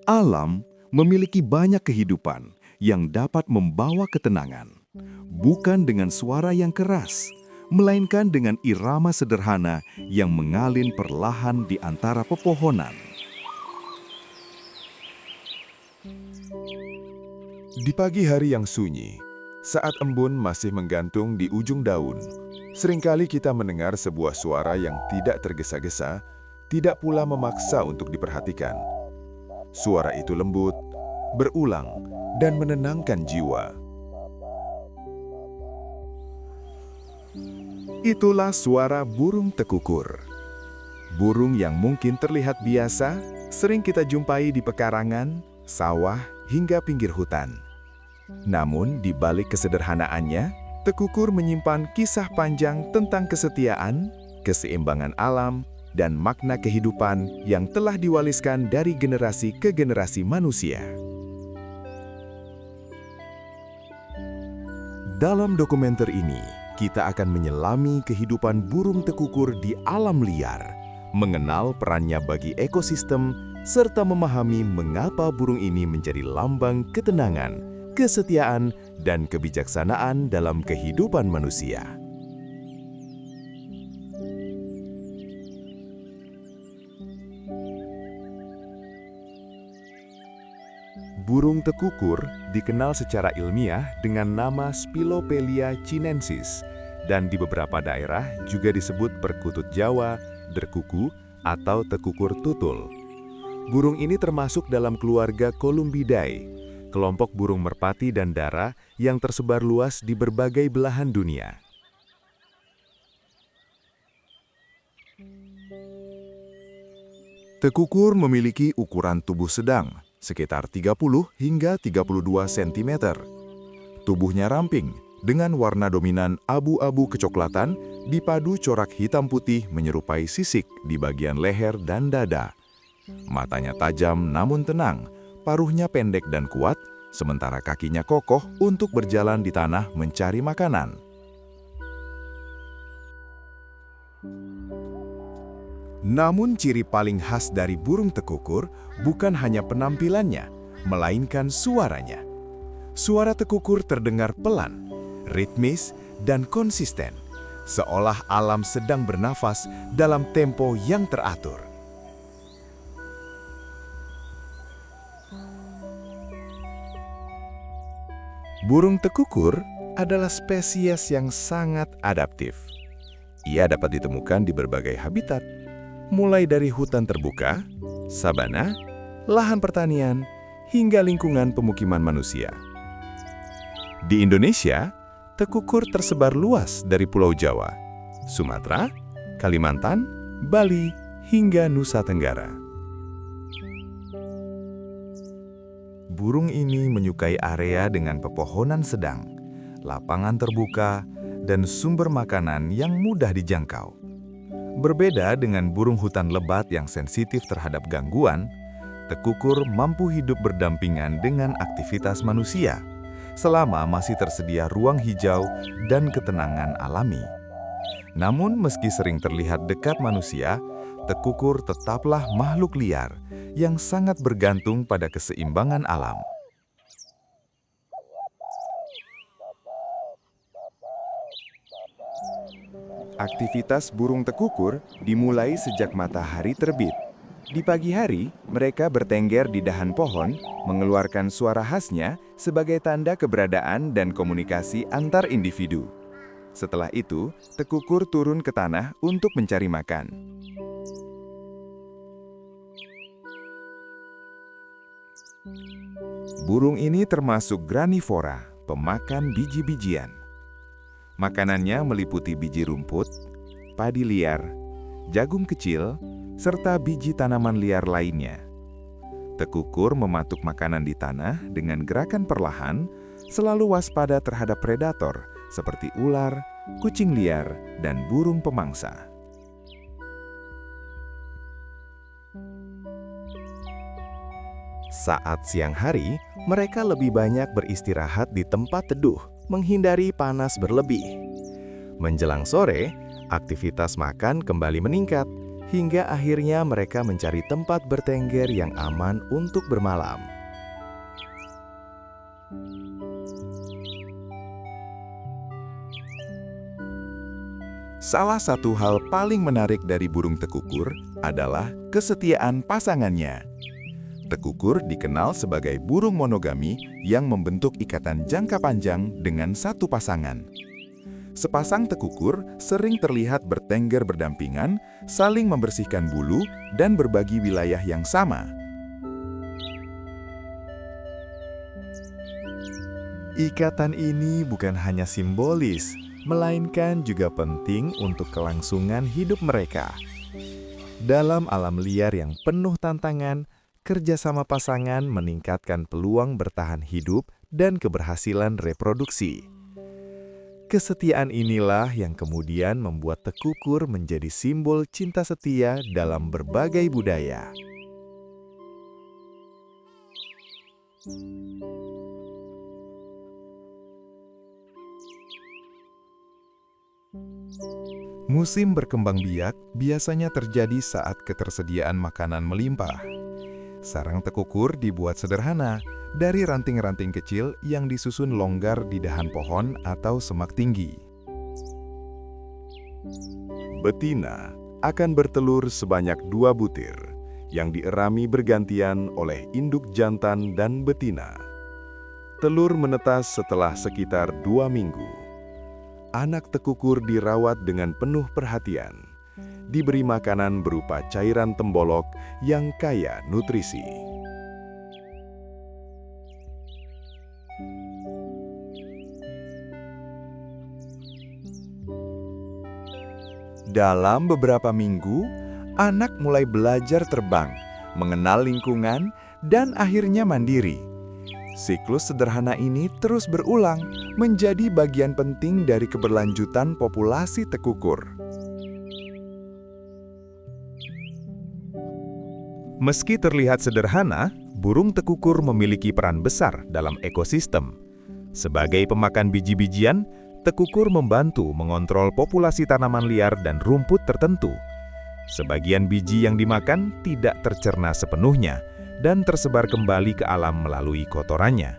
Alam memiliki banyak kehidupan yang dapat membawa ketenangan, bukan dengan suara yang keras, melainkan dengan irama sederhana yang mengalun perlahan di antara pepohonan. Di pagi hari yang sunyi, saat embun masih menggantung di ujung daun, seringkali kita mendengar sebuah suara yang tidak tergesa-gesa, tidak pula memaksa untuk diperhatikan. Suara itu lembut, berulang, dan menenangkan jiwa. Itulah suara burung tekukur. Burung yang mungkin terlihat biasa, sering kita jumpai di pekarangan, sawah, hingga pinggir hutan. Namun, di balik kesederhanaannya, tekukur menyimpan kisah panjang tentang kesetiaan, keseimbangan alam, dan makna kehidupan yang telah diwariskan dari generasi ke generasi manusia. Dalam dokumenter ini, kita akan menyelami kehidupan burung tekukur di alam liar, mengenal perannya bagi ekosistem, serta memahami mengapa burung ini menjadi lambang ketenangan, kesetiaan, dan kebijaksanaan dalam kehidupan manusia. Burung tekukur dikenal secara ilmiah dengan nama Spilopelia chinensis dan di beberapa daerah juga disebut perkutut Jawa, derkuku, atau tekukur tutul. Burung ini termasuk dalam keluarga Columbidae, kelompok burung merpati dan dara yang tersebar luas di berbagai belahan dunia. Tekukur memiliki ukuran tubuh sedang, sekitar 30 hingga 32 cm. Tubuhnya ramping, dengan warna dominan abu-abu kecoklatan, dipadu corak hitam putih menyerupai sisik di bagian leher dan dada. Matanya tajam namun tenang, paruhnya pendek dan kuat, sementara kakinya kokoh untuk berjalan di tanah mencari makanan. Namun ciri paling khas dari burung tekukur bukan hanya penampilannya, melainkan suaranya. Suara tekukur terdengar pelan, ritmis, dan konsisten, seolah alam sedang bernafas dalam tempo yang teratur. Burung tekukur adalah spesies yang sangat adaptif. Ia dapat ditemukan di berbagai habitat, mulai dari hutan terbuka, sabana, lahan pertanian, hingga lingkungan pemukiman manusia. Di Indonesia, tekukur tersebar luas dari Pulau Jawa, Sumatera, Kalimantan, Bali, hingga Nusa Tenggara. Burung ini menyukai area dengan pepohonan sedang, lapangan terbuka, dan sumber makanan yang mudah dijangkau. Berbeda dengan burung hutan lebat yang sensitif terhadap gangguan, tekukur mampu hidup berdampingan dengan aktivitas manusia, selama masih tersedia ruang hijau dan ketenangan alami. Namun meski sering terlihat dekat manusia, tekukur tetaplah makhluk liar yang sangat bergantung pada keseimbangan alam. Aktivitas burung tekukur dimulai sejak matahari terbit. Di pagi hari, mereka bertengger di dahan pohon, mengeluarkan suara khasnya sebagai tanda keberadaan dan komunikasi antar individu. Setelah itu, tekukur turun ke tanah untuk mencari makan. Burung ini termasuk granivora, pemakan biji-bijian. Makanannya meliputi biji rumput, padi liar, jagung kecil, serta biji tanaman liar lainnya. Tekukur mematuk makanan di tanah dengan gerakan perlahan, selalu waspada terhadap predator seperti ular, kucing liar, dan burung pemangsa. Saat siang hari, mereka lebih banyak beristirahat di tempat teduh, menghindari panas berlebih. Menjelang sore, aktivitas makan kembali meningkat, hingga akhirnya mereka mencari tempat bertengger yang aman untuk bermalam. Salah satu hal paling menarik dari burung tekukur adalah kesetiaan pasangannya. Tekukur dikenal sebagai burung monogami yang membentuk ikatan jangka panjang dengan satu pasangan. Sepasang tekukur sering terlihat bertengger berdampingan, saling membersihkan bulu, dan berbagi wilayah yang sama. Ikatan ini bukan hanya simbolis, melainkan juga penting untuk kelangsungan hidup mereka. Dalam alam liar yang penuh tantangan, kerjasama pasangan meningkatkan peluang bertahan hidup dan keberhasilan reproduksi. Kesetiaan inilah yang kemudian membuat tekukur menjadi simbol cinta setia dalam berbagai budaya. Musim berkembang biak biasanya terjadi saat ketersediaan makanan melimpah. Sarang tekukur dibuat sederhana dari ranting-ranting kecil yang disusun longgar di dahan pohon atau semak tinggi. Betina akan bertelur sebanyak 2 butir, yang dierami bergantian oleh induk jantan dan betina. Telur menetas setelah sekitar 2 minggu. Anak tekukur dirawat dengan penuh perhatian, diberi makanan berupa cairan tembolok yang kaya nutrisi. Dalam beberapa minggu, anak mulai belajar terbang, mengenal lingkungan, dan akhirnya mandiri. Siklus sederhana ini terus berulang, menjadi bagian penting dari keberlanjutan populasi tekukur. Meski terlihat sederhana, burung tekukur memiliki peran besar dalam ekosistem. Sebagai pemakan biji-bijian, tekukur membantu mengontrol populasi tanaman liar dan rumput tertentu. Sebagian biji yang dimakan tidak tercerna sepenuhnya dan tersebar kembali ke alam melalui kotorannya.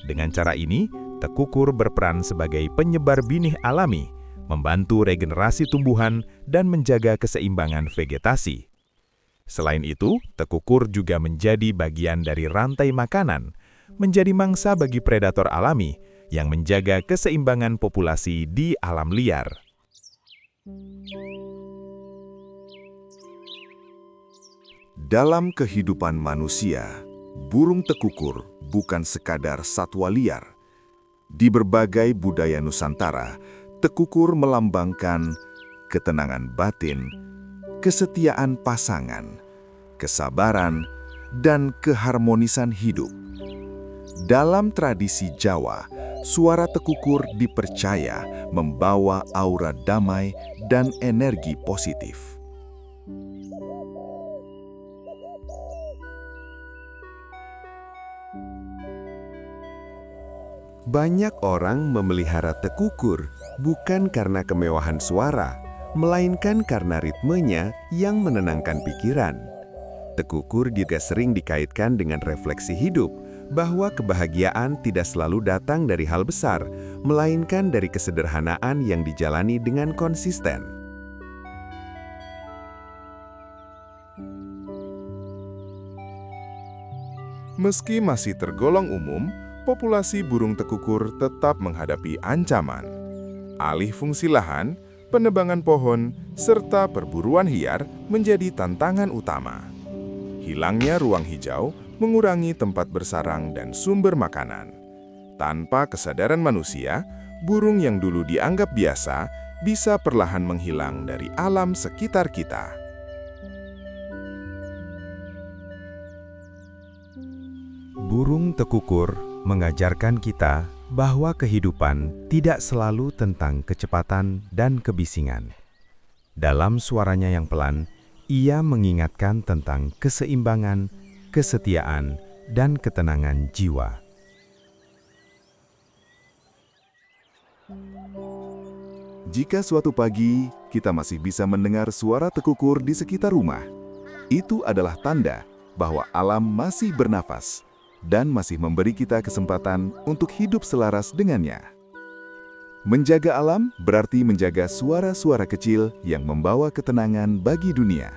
Dengan cara ini, tekukur berperan sebagai penyebar binih alami, membantu regenerasi tumbuhan dan menjaga keseimbangan vegetasi. Selain itu, tekukur juga menjadi bagian dari rantai makanan, menjadi mangsa bagi predator alami yang menjaga keseimbangan populasi di alam liar. Dalam kehidupan manusia, burung tekukur bukan sekadar satwa liar. Di berbagai budaya Nusantara, tekukur melambangkan ketenangan batin, kesetiaan pasangan, kesabaran, dan keharmonisan hidup. Dalam tradisi Jawa, suara tekukur dipercaya membawa aura damai dan energi positif. Banyak orang memelihara tekukur bukan karena kemewahan suara, melainkan karena ritmenya yang menenangkan pikiran. Tekukur juga sering dikaitkan dengan refleksi hidup, bahwa kebahagiaan tidak selalu datang dari hal besar, melainkan dari kesederhanaan yang dijalani dengan konsisten. Meski masih tergolong umum, populasi burung tekukur tetap menghadapi ancaman. Alih fungsi lahan, penebangan pohon, serta perburuan liar menjadi tantangan utama. Hilangnya ruang hijau mengurangi tempat bersarang dan sumber makanan. Tanpa kesadaran manusia, burung yang dulu dianggap biasa bisa perlahan menghilang dari alam sekitar kita. Burung tekukur mengajarkan kita bahwa kehidupan tidak selalu tentang kecepatan dan kebisingan. Dalam suaranya yang pelan, ia mengingatkan tentang keseimbangan, kesetiaan, dan ketenangan jiwa. Jika suatu pagi kita masih bisa mendengar suara tekukur di sekitar rumah, itu adalah tanda bahwa alam masih bernafas dan masih memberi kita kesempatan untuk hidup selaras dengannya. Menjaga alam berarti menjaga suara-suara kecil yang membawa ketenangan bagi dunia.